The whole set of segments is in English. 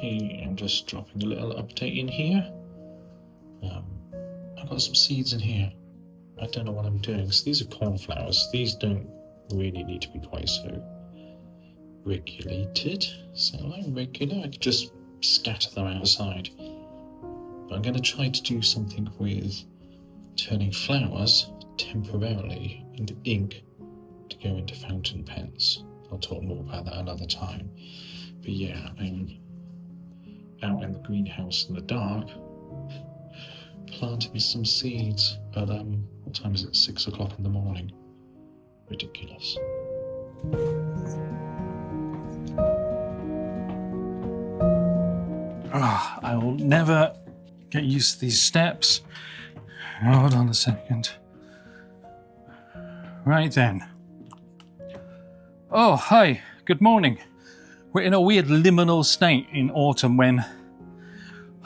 Hey, I'm just dropping a little update in here. I've got some seeds in here. I don't know what I'm doing. So these are cornflowers. These don't really need to be quite so regulated. So I'm regular. I could just scatter them outside. But I'm going to try to do something with turning flowers temporarily into ink to go into fountain pens. I'll talk more about that another time. But yeah, I'm out in the greenhouse in the dark planting some seeds at what time is it? 6 o'clock in the morning. Ridiculous. I will never get used to these steps. Hold on a second. Right then. Oh, hi. Good morning. We're in a weird liminal state in autumn when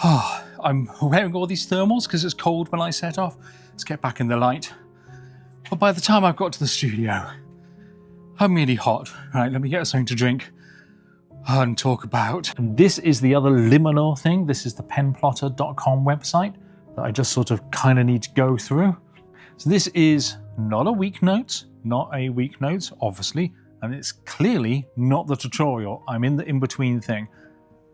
I'm wearing all these thermals because it's cold when I set off. Let's get back in the light. But by the time I've got to the studio, I'm really hot. Right, let me get something to drink and talk about. And this is the other liminal thing. This is the penplotter.com website that I just sort of kind of need to go through. So this is not a Weeknotes, obviously, and it's clearly not the tutorial. I'm in the in-between thing.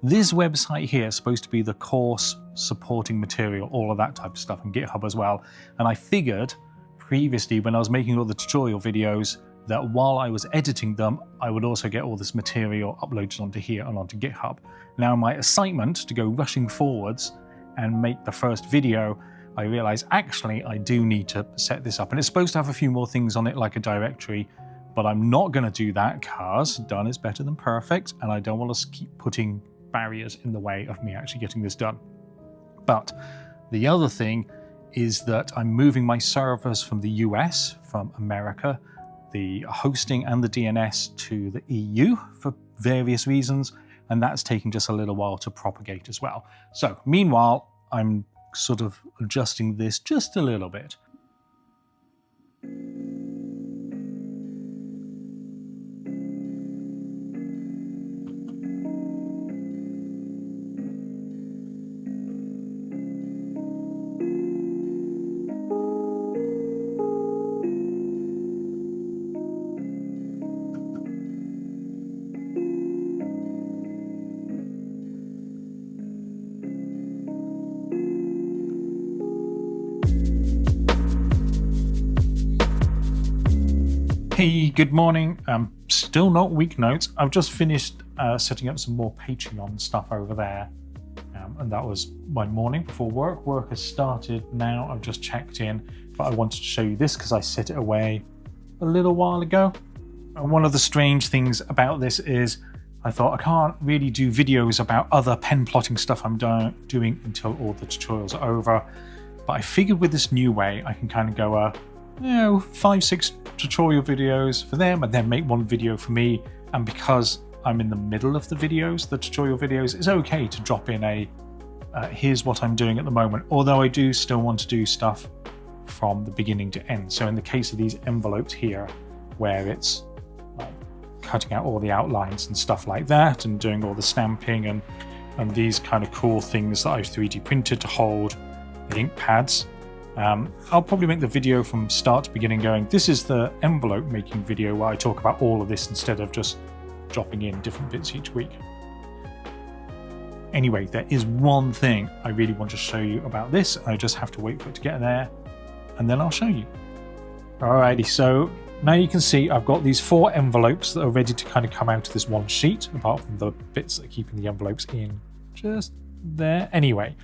This website here is supposed to be the course supporting material, all of that type of stuff, and GitHub as well. And I figured previously when I was making all the tutorial videos that while I was editing them, I would also get all this material uploaded onto here and onto GitHub. Now my assignment to go rushing forwards and make the first video, I realized actually I do need to set this up. And it's supposed to have a few more things on it like a directory, but I'm not going to do that because done is better than perfect, and I don't want to keep putting barriers in the way of me actually getting this done. But the other thing is that I'm moving my servers from the US, from America, the hosting and the DNS to the EU for various reasons, and that's taking just a little while to propagate as well. So meanwhile, I'm sort of adjusting this just a little bit. Hey, good morning. Still not Weeknotes. I've just finished setting up some more Patreon stuff over there. And that was my morning before work. Work has started now. I've just checked in, but I wanted to show you this because I set it away a little while ago. And one of the strange things about this is I thought I can't really do videos about other pen plotting stuff I'm doing until all the tutorials are over. But I figured with this new way, I can kind of go 5-6 tutorial videos for them and then make one video for me. And because I'm in the middle of the videos, the tutorial videos, it's okay to drop in a here's what I'm doing at the moment, although I do still want to do stuff from the beginning to end. So in the case of these envelopes here, where it's cutting out all the outlines and stuff like that and doing all the stamping and these kind of cool things that I've 3D printed to hold the ink pads, I'll probably make the video from start to beginning going, this is the envelope making video where I talk about all of this instead of just dropping in different bits each week. Anyway, there is one thing I really want to show you about this. I just have to wait for it to get there and then I'll show you. Alrighty, so now you can see I've got these 4 envelopes that are ready to kind of come out of this one sheet, apart from the bits that are keeping the envelopes in just there. Anyway,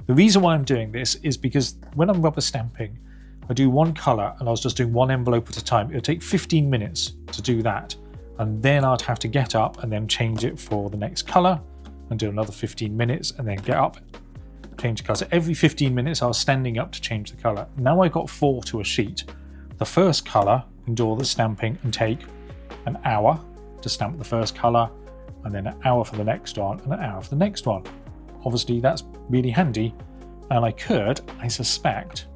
the reason why I'm doing this is because when I'm rubber stamping, I do one color and I was just doing one envelope at a time. It would take 15 minutes to do that. And then I'd have to get up and then change it for the next color and do another 15 minutes and then get up, change the color. So every 15 minutes I was standing up to change the color. Now I got 4 to a sheet. The first color and do all the stamping and take an hour to stamp the first color, and then an hour for the next one and an hour for the next one. Obviously that's really handy, and I could, I suspect,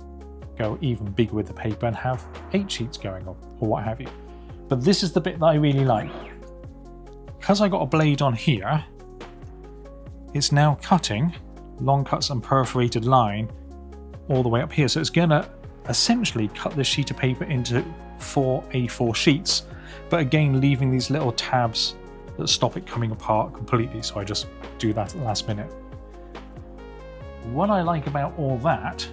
go even bigger with the paper and have 8 sheets going on or what have you. But this is the bit that I really like. Because I got a blade on here, it's now cutting long cuts and perforated line all the way up here. So it's going to essentially cut this sheet of paper into 4 A4 sheets, but again leaving these little tabs that stop it coming apart completely. So I just do that at the last minute. What I like about all that,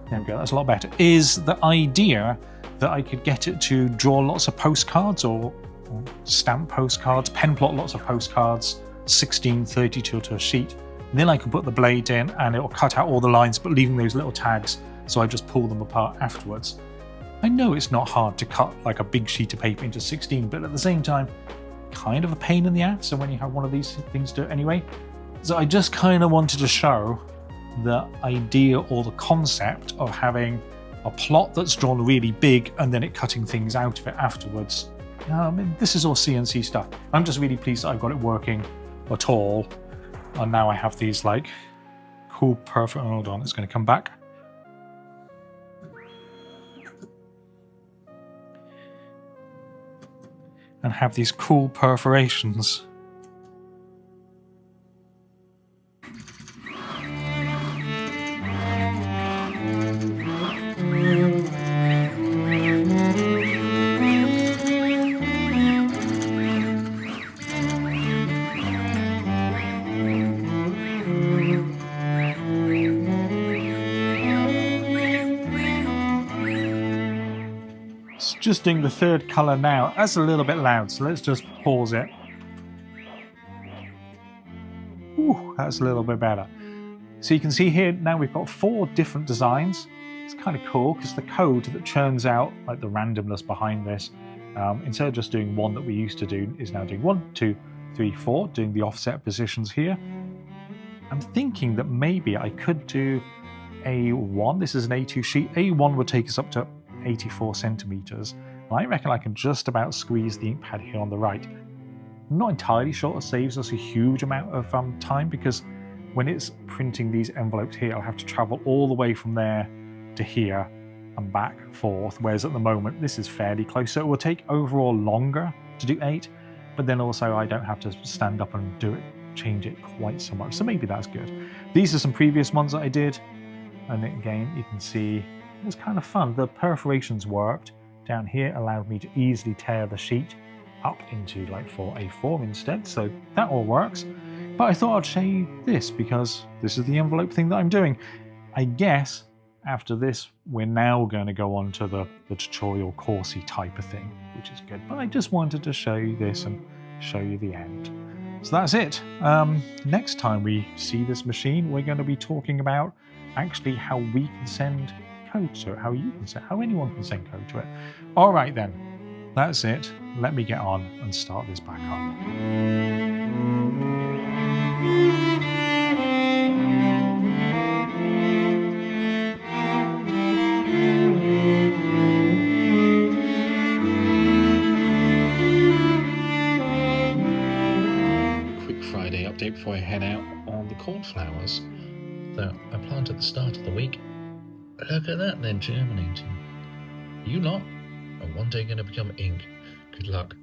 there we go, that's a lot better, is the idea that I could get it to draw lots of postcards or stamp postcards, pen plot lots of postcards, 1632 to a sheet. And then I can put the blade in and it'll cut out all the lines, but leaving those little tags, so I just pull them apart afterwards. I know it's not hard to cut like a big sheet of paper into 16, but at the same time, kind of a pain in the ass. So when you have one of these things do it anyway. So I just kind of wanted to show the idea or the concept of having a plot that's drawn really big and then it cutting things out of it afterwards. This is all CNC stuff. I'm just really pleased that I've got it working at all. And now I have these like cool, perfect, hold on, it's going to come back. And have these cool perforations. Just doing the third colour now. That's a little bit loud, so let's just pause it. Ooh, that's a little bit better. So you can see here now we've got 4 different designs. It's kind of cool because the code that churns out like the randomness behind this, instead of just doing 1 that we used to do, is now doing 1, 2, 3, 4, doing the offset positions here. I'm thinking that maybe I could do A1. This is an A2 sheet. A1 would take us up to 84 centimeters. I reckon I can just about squeeze the ink pad here on the right. I'm not entirely sure it saves us a huge amount of time, because when it's printing these envelopes here, I'll have to travel all the way from there to here and back and forth, whereas at the moment this is fairly close, so it will take overall longer to do 8, but then also I don't have to stand up and do it, change it quite so much, so maybe that's good. These are some previous ones that I did, and again you can see it was kind of fun. The perforations worked. Down here allowed me to easily tear the sheet up into like 4A4 instead, so that all works. But I thought I'd show you this because this is the envelope thing that I'm doing. I guess after this we're now going to go on to the tutorial coursey type of thing, which is good. But I just wanted to show you this and show you the end. So that's it. Next time we see this machine, we're going to be talking about actually how we can send code to it, how anyone can send code to it. All right then, that's it. Let me get on and start this back up. Quick Friday update before I head out on the cornflowers that I planted at the start of the week. Look at that, they're germinating. You lot are one day going to become ink. Good luck.